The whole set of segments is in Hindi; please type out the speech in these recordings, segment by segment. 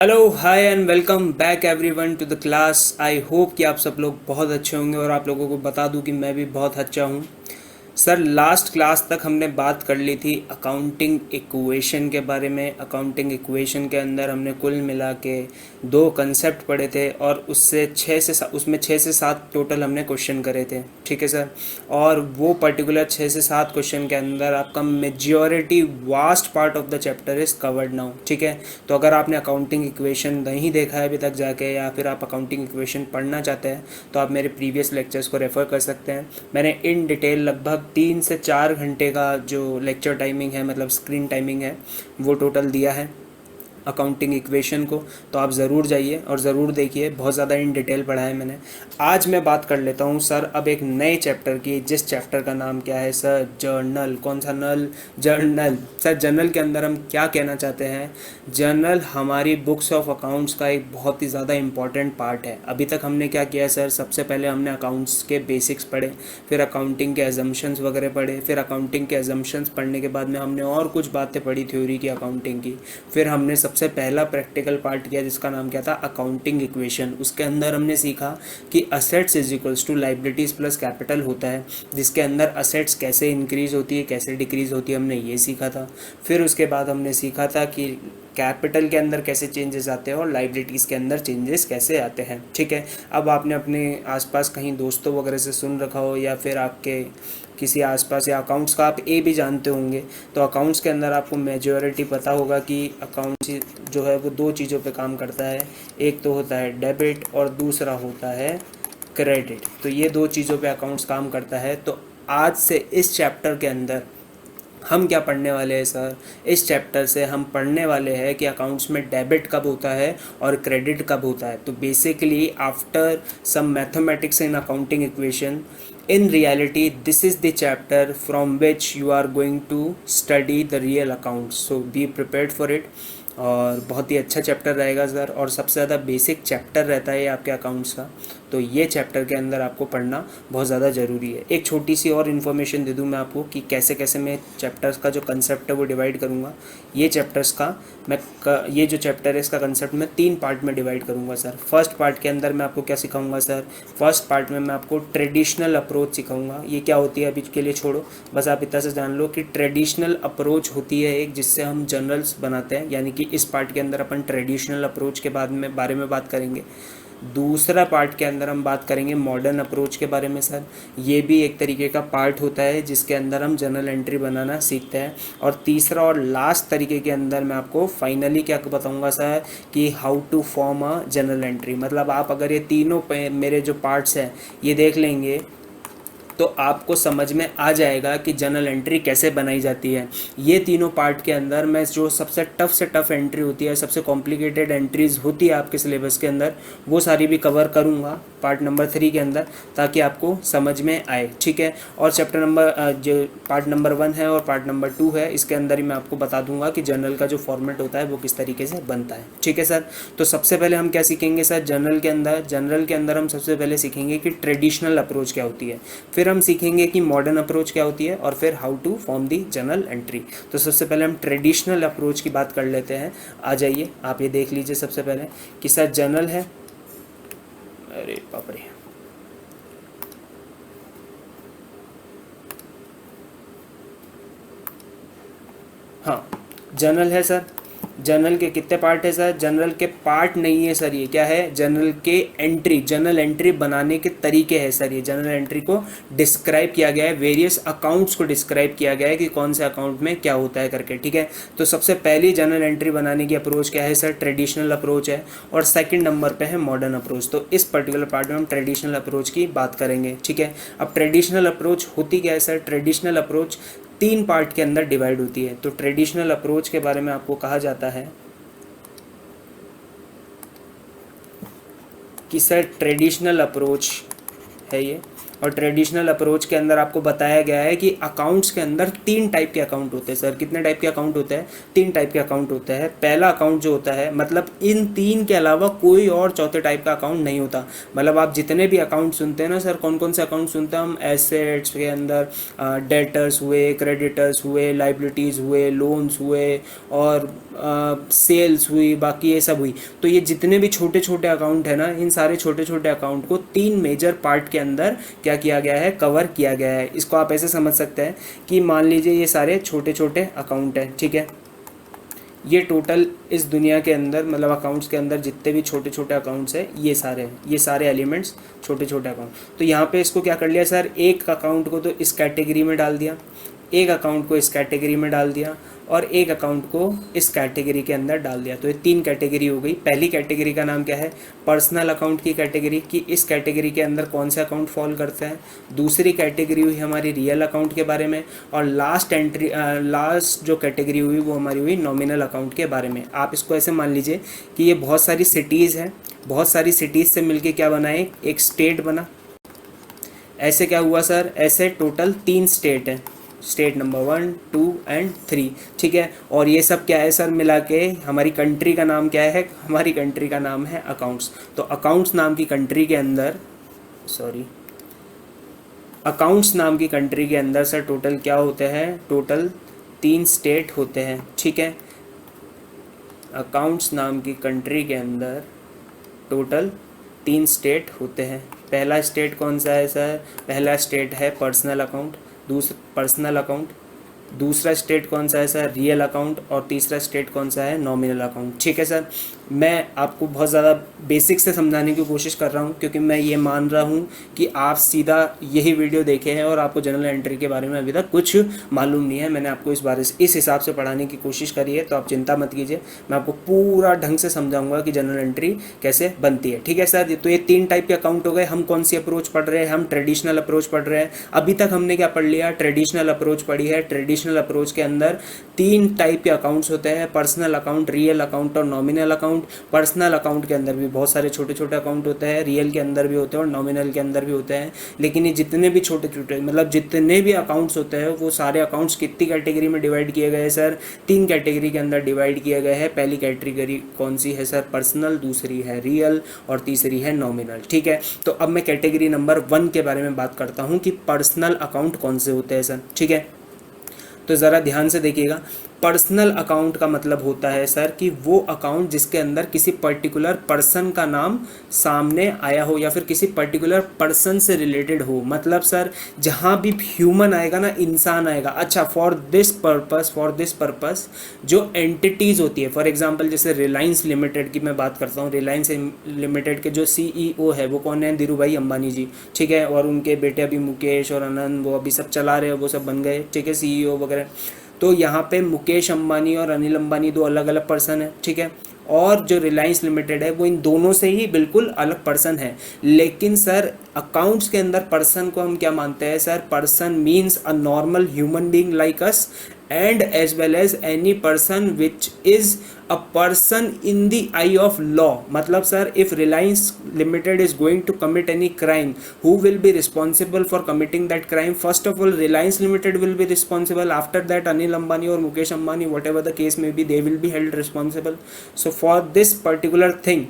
Hello hi and welcome back everyone to the class. I hope कि आप सब लोग बहुत अच्छे होंगे और आप लोगों को बता दूं कि मैं भी बहुत अच्छा हूं। सर लास्ट क्लास तक हमने बात कर ली थी अकाउंटिंग इक्वेशन के बारे में। अकाउंटिंग इक्वेशन के अंदर हमने कुल मिला के दो कंसेप्ट पढ़े थे और उसमें छः से सात टोटल हमने क्वेश्चन करे थे। ठीक है सर। और वो पर्टिकुलर 6 से 7 क्वेश्चन के अंदर आपका majority vast part of the chapter is covered now. ठीक है। तो अगर आपने अकाउंटिंग इक्वेशन नहीं देखा है अभी तक जाके, या फिर आप अकाउंटिंग इक्वेशन पढ़ना चाहते हैं, तो आप मेरे प्रीवियस लेक्चर्स को रेफ़र कर सकते हैं। मैंने इन डिटेल लगभग 3 से 4 घंटे का जो लेक्चर टाइमिंग है, मतलब स्क्रीन टाइमिंग है, वो टोटल दिया है अकाउंटिंग इक्वेशन को। तो आप ज़रूर जाइए और ज़रूर देखिए, बहुत ज़्यादा इन डिटेल पढ़ा है मैंने। आज मैं बात कर लेता हूँ सर अब एक नए चैप्टर की, जिस चैप्टर का नाम क्या है सर? जर्नल। कौन सा नल? जर्नल। सर जर्नल के अंदर हम क्या कहना चाहते हैं? जर्नल हमारी बुक्स ऑफ अकाउंट्स का एक बहुत ही ज़्यादा इंपॉर्टेंट पार्ट है। अभी तक हमने क्या किया सर? सबसे पहले हमने अकाउंट्स के बेसिक्स पढ़े, फिर अकाउंटिंग के एजम्पशंस वगैरह पढ़े, फिर अकाउंटिंग के एजम्पशंस पढ़ने के बाद में हमने और कुछ बातें पढ़ी थ्योरी की अकाउंटिंग की। फिर हमने सबसे पहला प्रैक्टिकल पार्ट किया जिसका नाम क्या था? Accounting equation. उसके अंदर हमने सीखा कि assets is equals to liabilities plus capital होता है, जिसके अंदर असेट्स कैसे इंक्रीज होती है कैसे डिक्रीज होती है, हमने ये सीखा था। फिर उसके बाद हमने सीखा था कि कैपिटल के अंदर कैसे चेंजेस आते हैं और लाइबिलिटीज़ के अंदर चेंजेस कैसे आते हैं। ठीक है। अब आपने अपने आसपास कहीं दोस्तों वगैरह से सुन रखा हो, या फिर आपके किसी आसपास, या अकाउंट्स का आप ए भी जानते होंगे, तो अकाउंट्स के अंदर आपको मेजॉरिटी पता होगा कि अकाउंट्स जो है वो दो चीज़ों पे काम करता है। एक तो होता है डेबिट और दूसरा होता है क्रेडिट। तो ये दो चीज़ों पे अकाउंट्स काम करता है। तो आज से इस चैप्टर के अंदर हम क्या पढ़ने वाले हैं सर? इस चैप्टर से हम पढ़ने वाले हैं कि अकाउंट्स में डेबिट कब होता है और क्रेडिट कब होता है। तो basically after some mathematics in accounting equation, in reality this is the chapter from which you are going to study the real accounts, so be prepared for it। और बहुत ही अच्छा चैप्टर रहेगा सर, और सबसे ज़्यादा बेसिक चैप्टर रहता है ये आपके अकाउंट्स का। तो ये चैप्टर के अंदर आपको पढ़ना बहुत ज़्यादा ज़रूरी है। एक छोटी सी और इन्फॉर्मेशन दे दूँ मैं आपको कि कैसे कैसे मैं चैप्टर्स का जो कंसेप्ट है वो डिवाइड करूँगा। ये चैप्टर्स का ये जो चैप्टर है इसका कंसेप्ट मैं 3 पार्ट में डिवाइड करूँगा सर। फर्स्ट पार्ट के अंदर मैं आपको क्या सिखाऊंगा सर? फर्स्ट पार्ट में मैं आपको ट्रेडिशनल अप्रोच सिखाऊंगा। ये क्या होती है अभी के लिए छोड़ो, बस आप इतना से जान लो कि ट्रेडिशनल अप्रोच होती है एक, जिससे हम जर्नल्स बनाते हैं। यानी कि इस पार्ट के अंदर अपन ट्रेडिशनल अप्रोच के बारे में बात करेंगे। दूसरा पार्ट के अंदर हम बात करेंगे मॉडर्न अप्रोच के बारे में सर। ये भी एक तरीके का पार्ट होता है जिसके अंदर हम जर्नल एंट्री बनाना सीखते हैं। और तीसरा और लास्ट तरीके के अंदर मैं आपको फाइनली क्या बताऊंगा सर कि how to form a journal entry. मतलब आप अगर ये तीनों मेरे जो पार्ट्स हैं ये देख लेंगे तो आपको समझ में आ जाएगा कि जर्नल एंट्री कैसे बनाई जाती है। ये तीनों पार्ट के अंदर मैं जो सबसे टफ़ से टफ़ एंट्री होती है, सबसे कॉम्प्लिकेटेड एंट्रीज़ होती है आपके सिलेबस के अंदर, वो सारी भी कवर करूँगा पार्ट नंबर 3 के अंदर, ताकि आपको समझ में आए। ठीक है। और चैप्टर नंबर जो पार्ट नंबर 1 है और पार्ट नंबर 2 है, इसके अंदर ही मैं आपको बता दूंगा कि जर्नल का जो फॉर्मेट होता है वो किस तरीके से बनता है। ठीक है सर। तो सबसे पहले हम क्या सीखेंगे सर जर्नल के अंदर हम सबसे पहले सीखेंगे कि ट्रेडिशनल अप्रोच क्या होती है, फिर हम सीखेंगे कि मॉडर्न अप्रोच क्या होती है, और फिर how to form the journal entry. तो सबसे पहले हम ट्रेडिशनल अप्रोच की बात कर लेते हैं। आ जाइए, आप ये देख लीजिए सबसे पहले कि सर जर्नल है, अरे बाप रे, हाँ जर्नल है सर। जर्नल के कितने पार्ट है सर? जर्नल के पार्ट नहीं है सर, ये क्या है? जर्नल के एंट्री, जर्नल एंट्री बनाने के तरीके हैं सर। ये जर्नल एंट्री को डिस्क्राइब किया गया है, वेरियस अकाउंट्स को डिस्क्राइब किया गया है कि कौन से अकाउंट में क्या होता है करके। ठीक है। तो सबसे पहली जर्नल एंट्री बनाने की अप्रोच क्या है सर? ट्रेडिशनल अप्रोच है। और सेकेंड नंबर पर है मॉडर्न अप्रोच। तो इस पर्टिकुलर पार्ट में हम ट्रेडिशनल अप्रोच की बात करेंगे। ठीक है। अब ट्रेडिशनल अप्रोच होती क्या है सर? ट्रेडिशनल अप्रोच 3 पार्ट के अंदर डिवाइड होती है। तो ट्रेडिशनल अप्रोच के बारे में आपको कहा जाता है कि सर ट्रेडिशनल अप्रोच है ये, और ट्रेडिशनल अप्रोच के अंदर आपको बताया गया है कि अकाउंट्स के अंदर 3 टाइप के अकाउंट होते हैं सर। कितने टाइप के अकाउंट होते हैं? 3 टाइप के अकाउंट होते हैं। पहला अकाउंट जो होता है, मतलब इन 3 के अलावा कोई और चौथे टाइप का अकाउंट नहीं होता। मतलब आप जितने भी अकाउंट सुनते हैं ना सर, कौन कौन से अकाउंट सुनते हैं हम? एसेट्स के अंदर डेटर्स हुए, क्रेडिटर्स हुए, लाइबिलिटीज़ हुए, लोन्स हुए, और सेल्स हुई, बाकी ये सब हुई। तो ये जितने भी छोटे छोटे अकाउंट है ना, इन सारे छोटे छोटे अकाउंट को 3 मेजर पार्ट के अंदर क्या किया गया है, कवर किया गया है। इसको आप ऐसे समझ सकते हैं कि मान लीजिए ये सारे छोटे छोटे अकाउंट हैं, ठीक है। ये टोटल इस दुनिया के अंदर मतलब अकाउंट्स के अंदर जितने भी छोटे छोटे अकाउंट्स हैं ये सारे एलिमेंट्स छोटे छोटे अकाउंट। तो यहाँ पे इसको क्या कर लिया सर, एक अकाउंट को तो इस कैटेगरी में डाल दिया, एक अकाउंट को इस कैटेगरी में डाल दिया और एक अकाउंट को इस कैटेगरी के अंदर डाल दिया। तो ये 3 कैटेगरी हो गई। पहली कैटेगरी का नाम क्या है, पर्सनल अकाउंट की कैटेगरी, कि इस कैटेगरी के अंदर कौन से अकाउंट फॉल करते हैं। दूसरी कैटेगरी हुई हमारी रियल अकाउंट के बारे में, और लास्ट जो कैटेगरी हुई वो हमारी हुई नॉमिनल अकाउंट के बारे में। आप इसको ऐसे मान लीजिए कि ये बहुत सारी सिटीज़ हैं, बहुत सारी सिटीज़ से मिलके क्या बनाए, एक स्टेट बना। ऐसे क्या हुआ सर, ऐसे टोटल 3 स्टेट हैं, स्टेट नंबर 1, 2 एंड 3, ठीक है। और ये सब क्या है सर, मिला के हमारी कंट्री का नाम क्या है, हमारी कंट्री का नाम है अकाउंट्स। तो अकाउंट्स नाम की कंट्री के अंदर अकाउंट्स नाम की कंट्री के अंदर सर टोटल क्या होते हैं, टोटल 3 स्टेट होते हैं, ठीक है। अकाउंट्स नाम की कंट्री के अंदर टोटल 3 स्टेट होते हैं। पहला स्टेट कौन सा है सर, पहला स्टेट है पर्सनल अकाउंट, दूसरा स्टेट कौन सा है सर, रियल अकाउंट, और तीसरा स्टेट कौन सा है, नॉमिनल अकाउंट, ठीक है सर। मैं आपको बहुत ज़्यादा बेसिक से समझाने की कोशिश कर रहा हूँ क्योंकि मैं ये मान रहा हूँ कि आप सीधा यही वीडियो देखे हैं और आपको जनरल एंट्री के बारे में अभी तक कुछ मालूम नहीं है। मैंने आपको इस बारे से इस हिसाब से पढ़ाने की कोशिश करी है, तो आप चिंता मत कीजिए, मैं आपको पूरा ढंग से समझाऊंगा कि जनरल एंट्री कैसे बनती है, ठीक है सर। तो ये 3 टाइप के अकाउंट हो गए। हम कौन सी अप्रोच पढ़ रहे हैं, हम ट्रेडिशनल अप्रोच पढ़ रहे हैं। अभी तक हमने क्या पढ़ लिया, ट्रेडिशनल अप्रोच पढ़ी है। ट्रेडिशनल अप्रोच के अंदर 3 टाइप के अकाउंट्स होते हैं, पर्सनल अकाउंट, रियल अकाउंट और नॉमिनल अकाउंट। पर्सनल अकाउंट के अंदर भी बहुत सारे छोटे छोटे अकाउंट होते हैं, रियल के अंदर भी होते हैं और नॉमिनल के अंदर भी होते हैं। लेकिन ये जितने भी छोटे छोटे मतलब जितने भी अकाउंट्स होते हैं वो सारे अकाउंट्स कितनी कैटेगरी में डिवाइड किए गए हैं सर, 3 कैटेगरी के अंदर डिवाइड किए गए हैं। पहली कैटेगरी कौन सी है सर, पर्सनल, दूसरी है रियल और तीसरी है नॉमिनल, ठीक है। तो अब मैं कैटेगरी नंबर 1 के बारे में बात करता हूँ कि पर्सनल अकाउंट कौन से होते हैं सर, ठीक है। तो ज़रा ध्यान से देखिएगा, पर्सनल अकाउंट का मतलब होता है सर कि वो अकाउंट जिसके अंदर किसी पर्टिकुलर पर्सन का नाम सामने आया हो या फिर किसी पर्टिकुलर पर्सन से रिलेटेड हो। मतलब सर जहाँ भी ह्यूमन आएगा ना, इंसान आएगा, अच्छा फॉर दिस पर्पस जो एंटिटीज़ होती है, फॉर एग्जांपल जैसे रिलायंस लिमिटेड की मैं बात करता हूँ। रिलायंस लिमिटेड के जो CEO है वो कौन है, धीरू भाई अंबानी जी, ठीक है। और उनके बेटे अभी मुकेश और आनंद वो अभी सब चला रहे हैं, वो सब बन गए, ठीक है, CEO वगैरह। तो यहाँ पे मुकेश अंबानी और अनिल अंबानी 2 अलग अलग पर्सन है, ठीक है। और जो रिलायंस लिमिटेड है वो इन दोनों से ही बिल्कुल अलग पर्सन है। लेकिन सर अकाउंट्स के अंदर पर्सन को हम क्या मानते हैं sir, person means a normal human being like us and as well as any person which is a person in the eye of law। मतलब sir if Reliance Limited is going to commit any crime, who will be responsible for committing that crime? First of all Reliance Limited will be responsible, after that Anil Ambani or Mukesh Ambani, whatever the case may be, they will be held responsible। So for this particular thing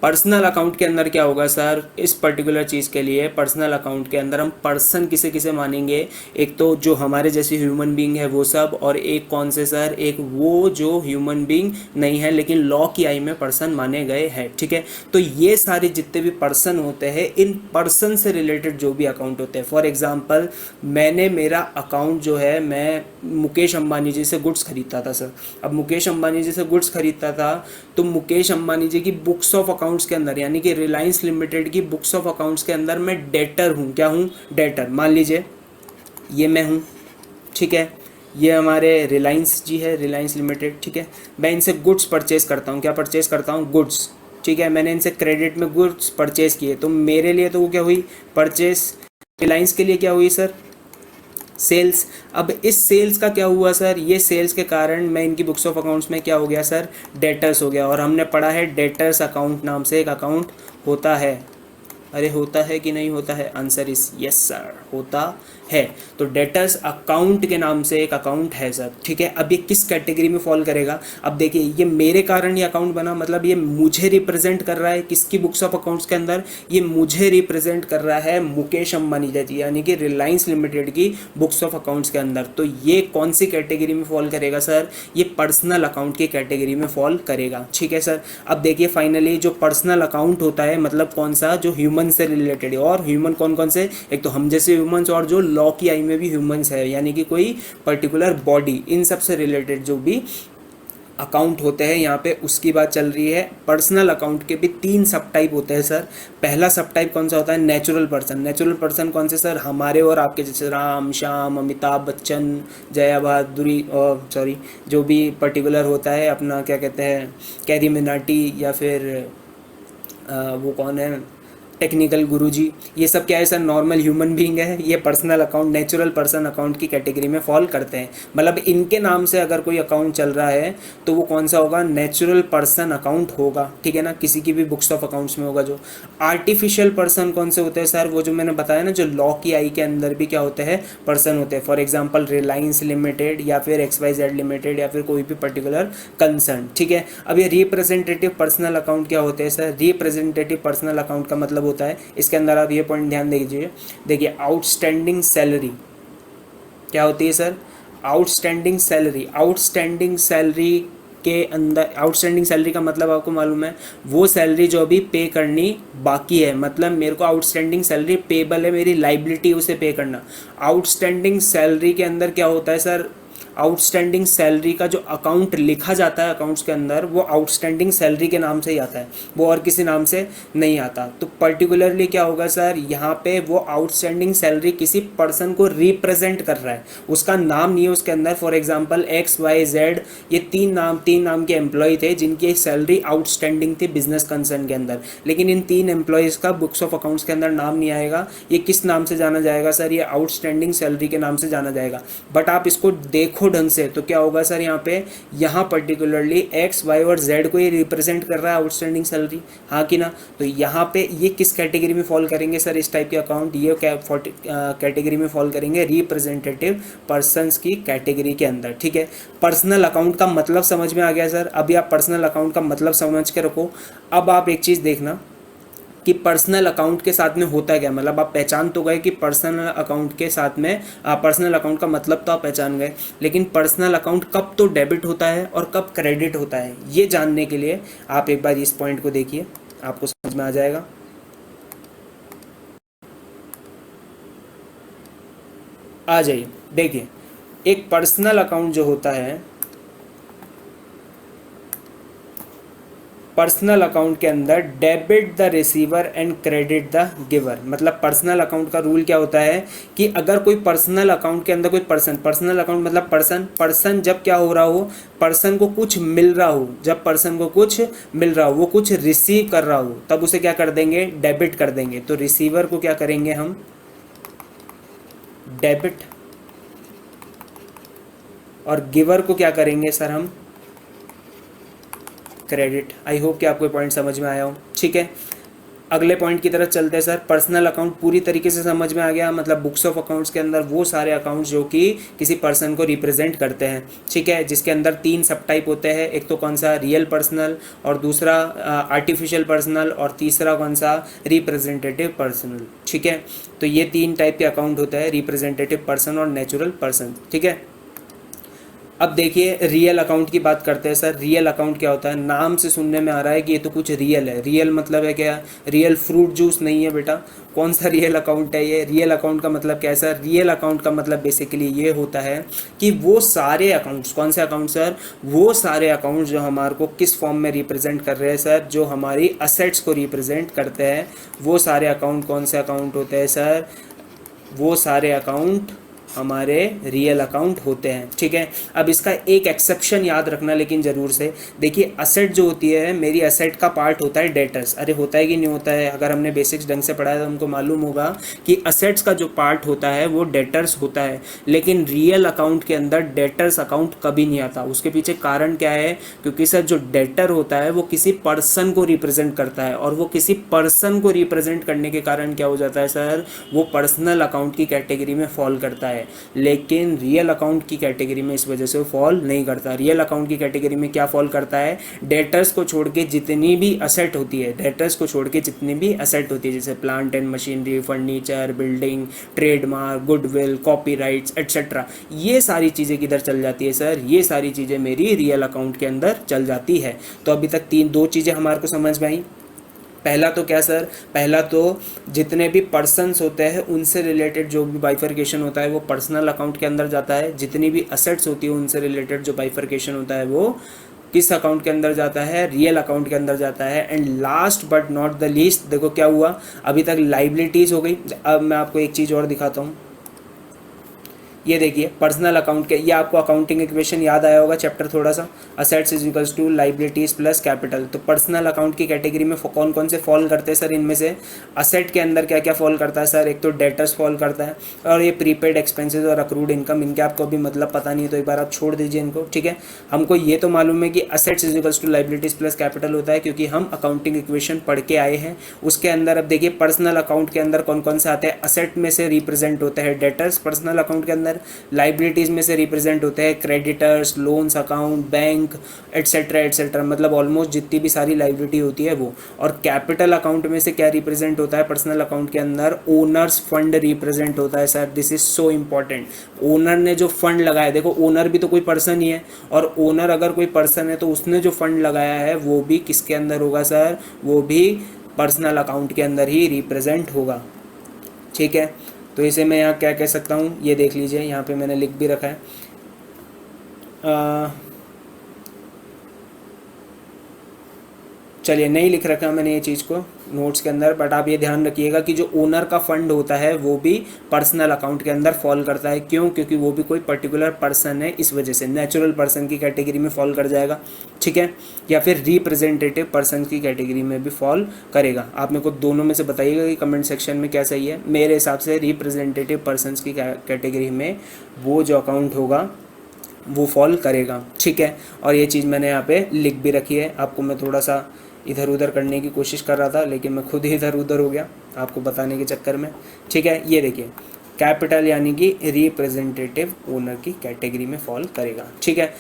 personal account के अंदर क्या होगा सर, इस पर्टिकुलर चीज़ के लिए पर्सनल अकाउंट के अंदर हम पर्सन किसे किसे मानेंगे, एक तो जो हमारे जैसे ह्यूमन बीइंग है वो सब, और एक कौन से सर, एक वो जो ह्यूमन बीइंग नहीं है लेकिन लॉ की आई में पर्सन माने गए हैं, ठीक है। तो ये सारे जितने भी पर्सन होते हैं, इन पर्सन से रिलेटेड जो भी अकाउंट होते हैं, फॉर एग्जाम्पल मैंने मेरा अकाउंट जो है, मैं मुकेश अंबानी जी से गुड्स खरीदता था सर। अब मुकेश अंबानी जी से गुड्स खरीदता था तो मुकेश अंबानी जी की बुक्स ऑफ अकाउंट्स के अंदर यानी कि रिलायंस लिमिटेड की बुक्स ऑफ अकाउंट्स के अंदर मैं डेटर हूँ। क्या हूँ, डेटर। मान लीजिए ये मैं हूँ, ठीक है, ये हमारे रिलायंस जी है, रिलायंस लिमिटेड, ठीक है। मैं इनसे गुड्स परचेज करता हूँ, क्या परचेज करता हूँ, गुड्स, ठीक है। मैंने इनसे क्रेडिट में गुड्स परचेज किए, तो मेरे लिए तो वो क्या हुई, परचेज। रिलायंस के लिए क्या हुई सर, सेल्स। अब इस सेल्स का क्या हुआ सर, ये सेल्स के कारण मैं इनकी बुक्स ऑफ अकाउंट्स में क्या हो गया सर, डेटर्स हो गया। और हमने पढ़ा है डेटर्स अकाउंट नाम से एक अकाउंट होता है। अरे होता है कि नहीं होता है, आंसर इज यस सर, होता है, तो डेटर्स अकाउंट के नाम से एक अकाउंट है सर, ठीक है। अब ये किस कैटेगरी में फॉल करेगा, अब देखिए ये मेरे कारण ये अकाउंट बना, मतलब ये मुझे रिप्रेजेंट कर रहा है किसकी बुक्स ऑफ अकाउंट्स के अंदर, ये मुझे रिप्रेजेंट कर रहा है मुकेश अंबानी जी यानी कि रिलायंस लिमिटेड की बुक्स ऑफ अकाउंट्स के अंदर। तो ये कौन सी कैटेगरी में फॉल करेगा सर, ये पर्सनल अकाउंट की कैटेगरी में फॉल करेगा, ठीक है सर। अब देखिए फाइनली जो पर्सनल अकाउंट होता है मतलब कौन सा, जो ह्यूमन से रिलेटेड है, और ह्यूमन कौन कौन से, एक तो हम जैसे ह्यूमंस और जो लॉ की आई में भी ह्यूमंस है, यानी कि कोई पर्टिकुलर बॉडी, इन सब से रिलेटेड जो भी अकाउंट होते हैं यहाँ पे उसकी बात चल रही है। पर्सनल अकाउंट के भी 3 सब टाइप होते हैं सर। पहला सब टाइप कौन सा होता है, नेचुरल पर्सन। नेचुरल पर्सन कौन से सर, हमारे और आपके जैसे राम श्याम अमिताभ बच्चन जया बहादुरी और सॉरी जो भी पर्टिकुलर होता है अपना क्या कहते हैं कैरी मिनाटी या फिर वो कौन है टेक्निकल गुरुजी, ये सब क्या है सर, नॉर्मल ह्यूमन बीइंग है, ये personal account natural person account की कैटेगरी में फॉल करते हैं। मतलब इनके नाम से अगर कोई अकाउंट चल रहा है तो वो कौन सा होगा, नेचुरल पर्सन अकाउंट होगा, ठीक है ना, किसी की भी बुक्स ऑफ अकाउंट्स में होगा। जो आर्टिफिशियल पर्सन कौन से होते हैं सर, वो जो मैंने बताया ना जो लॉ की आई के अंदर भी क्या होते हैं पर्सन होते हैं, फॉर एग्जाम्पल रिलायंस लिमिटेड या फिर XYZ लिमिटेड या फिर कोई भी पर्टिकुलर कंसर्न, ठीक है। अब ये रिप्रेजेंटेटिव पर्सनल अकाउंट क्या होते हैं सर, रिप्रेजेंटेटिव पर्सनल अकाउंट का मतलब होता है, इसके अंदर आप ये पॉइंट ध्यान दीजिए, देखिए आउटस्टैंडिंग सैलरी क्या होती है sir, outstanding salary, outstanding salary के अंदर, आउटस्टैंडिंग सैलरी का मतलब आपको मालूम है वो सैलरी जो अभी पे करनी बाकी है, मतलब मेरे को आउटस्टैंडिंग सैलरी पेबल है, मेरी लाइबिलिटी उसे पे करना। आउटस्टैंडिंग सैलरी के अंदर क्या होता है सर, आउटस्टैंडिंग सैलरी का जो अकाउंट लिखा जाता है अकाउंट्स के अंदर वो आउटस्टैंडिंग सैलरी के नाम से ही आता है, वो और किसी नाम से नहीं आता। तो पर्टिकुलरली क्या होगा सर, यहाँ पे वो आउटस्टैंडिंग सैलरी किसी पर्सन को रिप्रेजेंट कर रहा है, उसका नाम नहीं है उसके अंदर। फॉर एग्जांपल XYZ ये तीन नाम के एम्प्लॉय थे जिनकी सैलरी आउटस्टैंडिंग थी बिजनेस कंसर्न के अंदर, लेकिन इन 3 एम्प्लॉयज़ का बुक्स ऑफ अकाउंट्स के अंदर नाम नहीं आएगा। ये किस नाम से जाना जाएगा सर, ये आउटस्टैंडिंग सैलरी के नाम से जाना जाएगा। बट आप इसको देखो ढंग से तो क्या होगा सर, यहाँ पर्टिकुलरली X Y और Z को ये रिप्रेजेंट कर रहा है आउटस्टैंडिंग सैलरी, हाँ कि ना। तो यहाँ पे ये किस कैटेगरी में फॉल करेंगे सर, इस टाइप के अकाउंट ये कैटेगरी में फॉल करेंगे रिप्रेजेंटेटिव पर्संस की कैटेगरी के अंदर, ठीक है। पर्सनल अकाउंट का मतलब समझ में आ गया सर, अभी आप पर्सनल अकाउंट का मतलब समझ के रखो। अब आप एक चीज़ देखना कि पर्सनल अकाउंट के साथ में होता क्या, मतलब आप पहचान तो गए कि पर्सनल अकाउंट के साथ में पर्सनल अकाउंट का मतलब तो आप पहचान गए, लेकिन पर्सनल अकाउंट कब तो डेबिट होता है और कब क्रेडिट होता है ये जानने के लिए आप एक बार इस पॉइंट को देखिए, आपको समझ में आ जाएगा। आ जाइए देखिए, एक पर्सनल अकाउंट जो होता है, पर्सनल अकाउंट के अंदर debit the receiver and credit the giver. मतलब पर्सनल अकाउंट का रूल क्या होता है कि अगर कोई पर्सनल अकाउंट के अंदर कोई पर्सनल अकाउंट मतलब पर्सन जब क्या हो रहा हो, पर्सन को कुछ मिल रहा हो, जब पर्सन को कुछ मिल रहा हो, वो कुछ रिसीव कर रहा हो, तब उसे क्या कर देंगे, डेबिट कर देंगे। तो रिसीवर को क्या करेंगे हम, डेबिट, और गिवर को क्या करेंगे सर हम, क्रेडिट। आई होप कि आपको पॉइंट समझ में आया हो, ठीक है। अगले पॉइंट की तरफ चलते हैं सर। पर्सनल अकाउंट पूरी तरीके से समझ में आ गया, मतलब बुक्स ऑफ अकाउंट्स के अंदर वो सारे अकाउंट्स जो कि किसी पर्सन को रिप्रेजेंट करते हैं, ठीक है, जिसके अंदर 3 सब टाइप होते हैं, एक तो कौन सा रियल पर्सनल, और दूसरा आर्टिफिशियल पर्सनल, और तीसरा कौन सा रिप्रेजेंटेटिव पर्सनल, ठीक है। तो ये 3 टाइप के अकाउंट होते हैं, रिप्रेजेंटेटिव पर्सन और नेचुरल पर्सन, ठीक है। अब देखिए रियल अकाउंट की बात करते हैं सर। रियल अकाउंट क्या होता है, नाम से सुनने में आ रहा है कि ये तो कुछ रियल है। रियल मतलब है क्या, रियल फ्रूट जूस नहीं है बेटा। कौन सा रियल अकाउंट है ये, रियल अकाउंट का मतलब क्या है सर, रियल अकाउंट का मतलब बेसिकली ये होता है कि वो सारे अकाउंट्स, कौन से अकाउंट सर, वो सारे अकाउंट्स जो हमारे को किस फॉर्म में रिप्रेजेंट कर रहे हैं सर, जो हमारी असेट्स को रिप्रेजेंट करते हैं, वो सारे अकाउंट कौन से अकाउंट होते हैं सर, वो सारे अकाउंट हमारे रियल अकाउंट होते हैं। ठीक है, अब इसका एक एक्सेप्शन याद रखना लेकिन ज़रूर से। देखिए असेट जो होती है, मेरी असेट का पार्ट होता है डेटर्स। अरे होता है कि नहीं होता है, अगर हमने बेसिक्स ढंग से पढ़ा है तो हमको मालूम होगा कि असेट्स का जो पार्ट होता है वो डेटर्स होता है। लेकिन रियल अकाउंट के अंदर डेटर्स अकाउंट कभी नहीं आता। उसके पीछे कारण क्या है? क्योंकि सर जो डेटर होता है वो किसी पर्सन को रिप्रेजेंट करता है, और वो किसी पर्सन को रिप्रेजेंट करने के कारण क्या हो जाता है सर, वो पर्सनल अकाउंट की कैटेगरी में फॉल करता है। लेकिन रियल अकाउंट की कैटेगरी में इस वजह से फॉल नहीं करता। रियल अकाउंट की कैटेगरी में क्या फॉल करता है? डेटर्स को छोड़ के जितनी भी असेट होती है, डेटर्स को छोड़ के जितनी भी असेट होती है, जैसे plant and machinery, furniture, building, trademark, goodwill, copyrights etcetera, ये सारी चीज़ें किधर चल जाती है सर? ये सारी चीज़ें मेरी रियल अकाउंट के अंदर चल जाती है। तो अभी तक दो चीज़ें हमारे को समझ में आई। पहला तो क्या सर? पहला तो जितने भी पर्सन्स होते हैं उनसे रिलेटेड जो भी बाइफर्केशन होता है वो पर्सनल अकाउंट के अंदर जाता है। जितनी भी असेट्स होती है उनसे रिलेटेड जो बाइफर्केशन होता है वो किस अकाउंट के अंदर जाता है? रियल अकाउंट के अंदर जाता है। And last but not the least, देखो क्या हुआ, अभी तक लाइबिलिटीज़ हो गई। अब मैं आपको एक चीज़ और दिखाता हूँ। ये देखिए पर्सनल अकाउंट के, ये आपको अकाउंटिंग इक्वेशन याद आया होगा चैप्टर थोड़ा सा, assets is equals to liabilities plus capital. तो पर्सनल अकाउंट की कैटेगरी में कौन कौन से फॉल करते हैं सर? इनमें से असेट के अंदर क्या क्या फॉल करता है सर? एक तो डेटर्स फॉल करता है, और ये प्रीपेड एक्सपेंसेस और अक्रूड इनकम, इनके आपको अभी मतलब पता नहीं है तो एक बार आप छोड़ दीजिए इनको। ठीक है, हमको ये तो मालूम है कि assets is equals to liabilities plus capital होता है, क्योंकि हम अकाउंटिंग इक्वेशन पढ़ के आए हैं उसके अंदर। अब देखिए पर्सनल अकाउंट के अंदर कौन कौन से आते हैं? असेट में से रिप्रेजेंट होते हैं डेटर्स पर्सनल अकाउंट के अंदर, लाइबिलिटीज में से रिप्रेजेंट होते हैं creditors, loans account, bank etcetera etcetera, मतलब ऑलमोस्ट जितनी भी सारी लाइबिलिटी होती है वो। और कैपिटल अकाउंट में से क्या रिप्रेजेंट होता है पर्सनल अकाउंट के अंदर? ओनर्स फंड रिप्रेजेंट होता है sir. This is so important. Owner ने जो फंड लगाया, देखो ओनर भी तो कोई पर्सन ही है, और ओनर अगर कोई पर्सन है तो उसने जो फंड लगाया है वो भी किसके अंदर होगा सर? वो भी पर्सनल अकाउंट के अंदर ही रिप्रेजेंट होगा। ठीक है, तो इसे मैं यहाँ क्या कह सकता हूँ, ये देख लीजिए, यहाँ पे मैंने लिख भी रखा है। चलिए नहीं लिख रखा मैंने ये चीज़ को नोट्स के अंदर, बट आप ये ध्यान रखिएगा कि जो ओनर का फंड होता है वो भी पर्सनल अकाउंट के अंदर फॉल करता है। क्यों? क्योंकि वो भी कोई पर्टिकुलर पर्सन है, इस वजह से नेचुरल पर्सन की कैटेगरी में फॉल कर जाएगा। ठीक है, या फिर रिप्रेजेंटेटिव पर्सन की कैटेगरी में भी फॉल करेगा। आप मेरे को दोनों में से बताइएगा कि कमेंट सेक्शन में क्या सही है। मेरे हिसाब से रिप्रेजेंटेटिव पर्सन की कैटेगरी में वो जो अकाउंट होगा वो फॉल करेगा। ठीक है, और ये चीज़ मैंने यहाँ पे लिख भी रखी है। आपको मैं थोड़ा सा इधर उधर करने की कोशिश कर रहा था, लेकिन मैं खुद ही इधर उधर हो गया आपको बताने के चक्कर में। ठीक है, ये देखिए कैपिटल यानी कि रिप्रेजेंटेटिव ओनर की कैटेगरी में फॉल करेगा। ठीक है,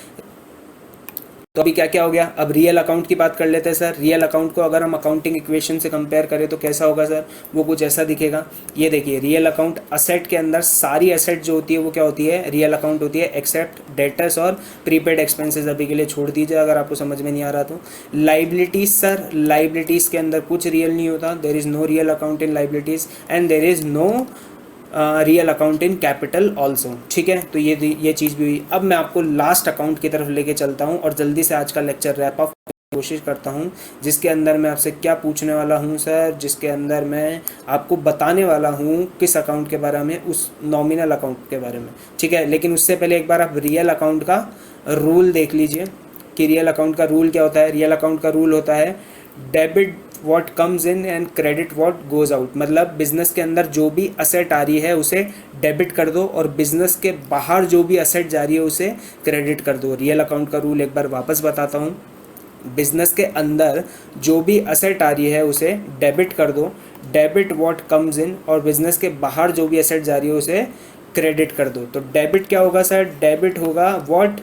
तो अभी क्या क्या हो गया? अब रियल अकाउंट की बात कर लेते हैं सर। रियल अकाउंट को अगर हम अकाउंटिंग इक्वेशन से कंपेयर करें तो कैसा होगा सर? वो कुछ ऐसा दिखेगा। ये देखिए रियल अकाउंट, असेट के अंदर सारी असेट जो होती है वो क्या होती है? रियल अकाउंट होती है, एक्सेप्ट डेटर्स और प्रीपेड एक्सपेंसेस अभी के लिए छोड़ दीजिए अगर आपको समझ में नहीं आ रहा तो। लाइबिलिटीज सर, लाइबिलिटीज़ के अंदर कुछ रियल नहीं होता। There is no real account in liabilities and there is no real account in capital also. ठीक है, तो ये चीज़ भी हुई। अब मैं आपको लास्ट अकाउंट की तरफ लेके चलता हूँ और जल्दी से आज का लेक्चर रैप अप कोशिश करता हूँ, जिसके अंदर मैं आपसे क्या पूछने वाला हूँ सर, जिसके अंदर मैं आपको बताने वाला हूँ किस अकाउंट के बारे में, उस नॉमिनल अकाउंट के बारे में। ठीक है, लेकिन उससे पहले एक बार आप रियल अकाउंट का रूल देख लीजिए कि रियल अकाउंट का रूल क्या होता है। रियल अकाउंट का रूल होता है debit what comes in and credit what goes out. मतलब बिजनेस के अंदर जो भी असेट आ रही है उसे डेबिट कर दो, और बिजनेस के बाहर जो भी असेट जा रही है उसे क्रेडिट कर दो। रियल अकाउंट का रूल एक बार वापस बताता हूँ। बिजनेस के अंदर जो भी असेट आ रही है उसे डेबिट कर दो, डेबिट व्हाट कम्स इन, और बिजनेस के बाहर जो भी असेट जा रही है उसे क्रेडिट कर दो। तो डेबिट क्या होगा सर? डेबिट होगा व्हाट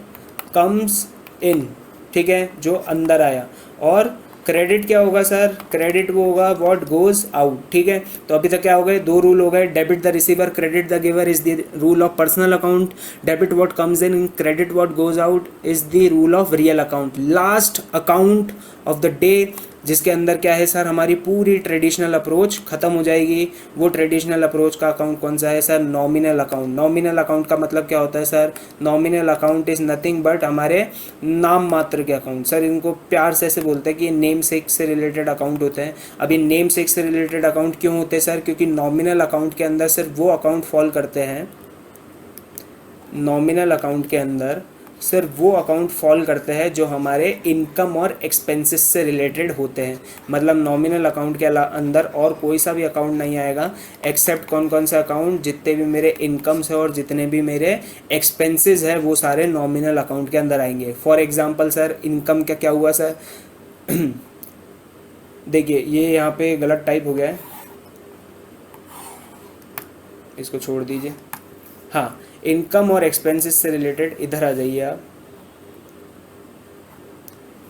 कम्स इन, ठीक है, जो अंदर आया। और क्रेडिट क्या होगा सर? क्रेडिट वो होगा व्हाट गोज आउट। ठीक है, तो अभी तक क्या हो गए? दो रूल हो गए। Debit the receiver, credit the giver is the rule of personal account. Debit what comes in, credit what goes out is the rule of real account. Last account of the day, जिसके अंदर क्या है सर? हमारी पूरी ट्रेडिशनल अप्रोच खत्म हो जाएगी। वो ट्रेडिशनल अप्रोच का अकाउंट कौन सा है sir? Nominal account. Nominal account का मतलब क्या होता है sir? Nominal account is nothing but हमारे नाम मात्र के अकाउंट। सर इनको प्यार से ऐसे बोलते हैं कि ये नेम सेक से रिलेटेड अकाउंट होते हैं। अब ये नेम सेक से रिलेटेड अकाउंट क्यों होते हैं सर? क्योंकि नॉमिनल अकाउंट के अंदर सिर्फ वो अकाउंट फॉल करते हैं नॉमिनल अकाउंट के अंदर सर वो अकाउंट फॉल करते हैं जो हमारे इनकम और एक्सपेंसेस से रिलेटेड होते हैं। मतलब नॉमिनल अकाउंट के अंदर और कोई सा भी अकाउंट नहीं आएगा एक्सेप्ट कौन कौन सा अकाउंट, जितने भी मेरे इनकम्स है और जितने भी मेरे एक्सपेंसेस है वो सारे नॉमिनल अकाउंट के अंदर आएंगे। फॉर एग्जांपल सर इनकम का क्या हुआ सर देखिए ये यहाँ पे गलत टाइप हो गया है, इसको छोड़ दीजिए। हाँ, इनकम और एक्सपेंसेस से रिलेटेड इधर आ जाइए आप।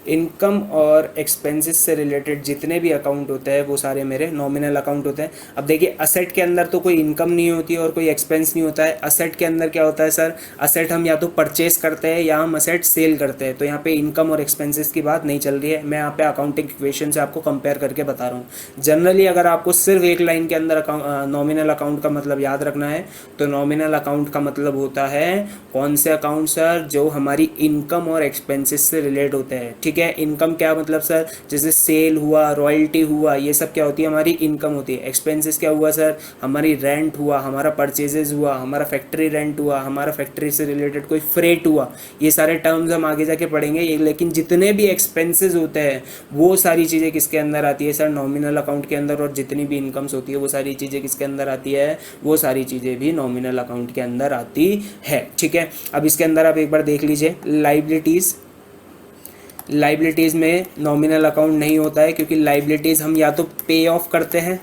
इनकम और एक्सपेंसेस से रिलेटेड जितने भी अकाउंट होते हैं वो सारे मेरे नॉमिनल अकाउंट होते हैं। अब देखिए असेट के अंदर तो कोई इनकम नहीं होती है और कोई एक्सपेंस नहीं होता है। असेट के अंदर क्या होता है सर, असेट हम या तो परचेस करते हैं या हम असेट सेल करते हैं। तो यहाँ पे इनकम और एक्सपेंसेस की बात नहीं चल रही है, मैं यहाँ पे अकाउंटिंग इक्वेशन से आपको कंपेयर करके बता रहा हूँ। जनरली अगर आपको सिर्फ एक लाइन के अंदर नॉमिनल अकाउंट का मतलब याद रखना है तो नॉमिनल अकाउंट का मतलब होता है कौन से अकाउंट सर, जो हमारी इनकम और एक्सपेंसेस से रिलेट होते हैं। ठीक है, इनकम क्या मतलब सर, जैसे सेल हुआ, रॉयल्टी हुआ, ये सब क्या होती है हमारी इनकम होती है। एक्सपेंसेस क्या हुआ सर, हमारी रेंट हुआ, हमारा परचेजेस हुआ, हमारा फैक्ट्री रेंट हुआ, हमारा फैक्ट्री से रिलेटेड कोई फ्रेट हुआ। ये सारे टर्म्स हम आगे जाके पढ़ेंगे लेकिन जितने भी एक्सपेंसेस होते हैं वो सारी चीज़ें किसके अंदर आती है सर, नॉमिनल अकाउंट के अंदर। और जितनी भी इनकम्स होती है वो सारी चीज़ें किसके अंदर आती है, वो सारी चीज़ें भी नॉमिनल अकाउंट के अंदर आती है। ठीक है, अब इसके अंदर आप एक बार देख लीजिए लाइबिलिटीज़। लाइबिलिटीज़ में नॉमिनल अकाउंट नहीं होता है क्योंकि लाइबिलिटीज़ हम या तो पे ऑफ करते हैं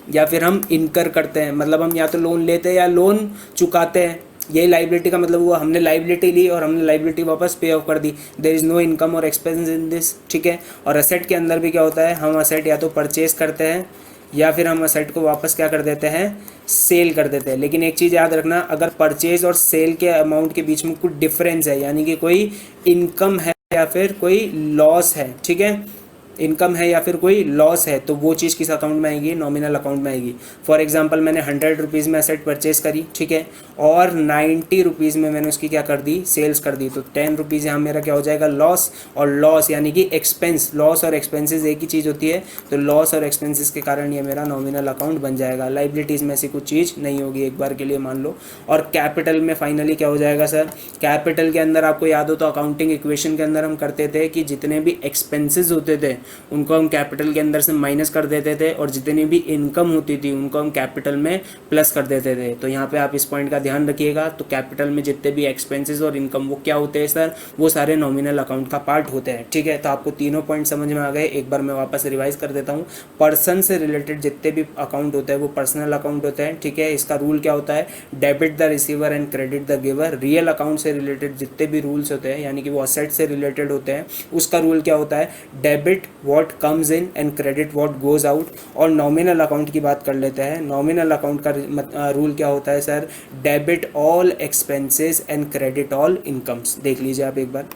या फिर हम इनकर करते हैं। मतलब हम या तो लोन लेते हैं या लोन चुकाते हैं। यही लाइबिलिटी का मतलब हुआ, हमने लाइबिलिटी ली और हमने लाइबिलिटी वापस पे ऑफ कर दी। देयर इज़ नो इनकम और एक्सपेंस इन दिस। ठीक है, और असेट के अंदर भी क्या होता है, हम असेट या तो परचेज करते हैं या फिर हम असेट को वापस क्या कर देते हैं, सेल कर देते हैं। लेकिन एक चीज़ याद रखना, अगर परचेज और सेल के अमाउंट के बीच में कुछ डिफरेंस है, यानी कि कोई इनकम है या फिर कोई लॉस है, ठीक है, इनकम है या फिर कोई लॉस है, तो वो चीज़ किस अकाउंट में आएगी, नॉमिनल अकाउंट में आएगी। फॉर एग्जांपल मैंने 100 रुपीज़ में एसेट परचेज करी, ठीक है, और 90 रुपीज़ में मैंने उसकी क्या कर दी, सेल्स कर दी, तो 10 रुपीज़ यहाँ मेरा क्या हो जाएगा, लॉस। और लॉस यानी कि एक्सपेंस, लॉस और एक्सपेंसेस एक ही चीज़ होती है, तो लॉस और एक्सपेंसेस के कारण ये मेरा नॉमिनल अकाउंट बन जाएगा। लाइबिलिटीज़ में ऐसी कुछ चीज़ नहीं होगी, एक बार के लिए मान लो। और कैपिटल में फाइनली क्या हो जाएगा सर, कैपिटल के अंदर आपको याद हो तो अकाउंटिंग इक्वेशन के अंदर हम करते थे कि जितने भी एक्सपेंसेस होते थे उनको हम कैपिटल के अंदर से माइनस कर देते थे और जितनी भी इनकम होती थी उनको हम कैपिटल में प्लस कर देते थे। तो यहाँ पे आप इस पॉइंट का ध्यान रखिएगा। तो कैपिटल में जितने भी एक्सपेंसेस और इनकम वो क्या होते हैं सर, वो सारे नॉमिनल अकाउंट का पार्ट होते हैं। ठीक है, तो आपको तीनों पॉइंट समझ में आ गए। एक बार मैं वापस रिवाइज कर देता हूँ। पर्सन से रिलेटेड जितने भी अकाउंट होते हैं वो पर्सनल अकाउंट होते हैं। ठीक है, इसका रूल क्या होता है, debit the receiver and credit the giver. Real account से रिलेटेड जितने भी रूल्स होते हैं यानी कि वो असेट से रिलेटेड होते हैं, उसका रूल क्या होता है, debit what comes in and credit what goes out. और नॉमिनल अकाउंट की बात कर लेते हैं। नॉमिनल अकाउंट का रूल क्या होता है sir, debit all expenses and credit all incomes. देख लीजिए आप एक बार,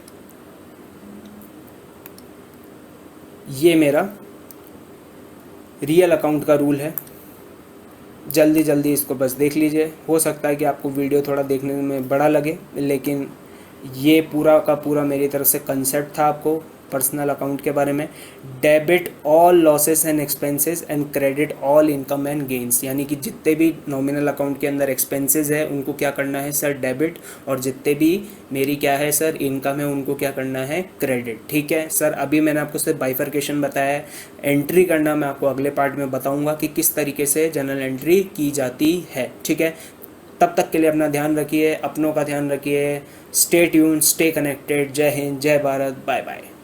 ये मेरा रियल अकाउंट का रूल है। जल्दी जल्दी इसको बस देख लीजिए। हो सकता है कि आपको वीडियो थोड़ा देखने में बड़ा लगे, लेकिन ये पूरा का पूरा मेरी तरफ से कंसेप्ट था आपको पर्सनल अकाउंट के बारे में। Debit all losses and expenses and credit all income and gains. यानी कि जितने भी नॉमिनल अकाउंट के अंदर एक्सपेंसेस है उनको क्या करना है सर, डेबिट, और जितने भी मेरी क्या है सर, इनकम है, उनको क्या करना है, क्रेडिट। ठीक है सर, अभी मैंने आपको सिर्फ बाइफर्केशन बताया है। एंट्री करना मैं आपको अगले पार्ट में बताऊँगा कि किस तरीके से जनरल एंट्री की जाती है। ठीक है, तब तक के लिए अपना ध्यान रखिए, अपनों का ध्यान रखिए। Stay tune, stay connected. जय हिंद, जय भारत, बाय बाय।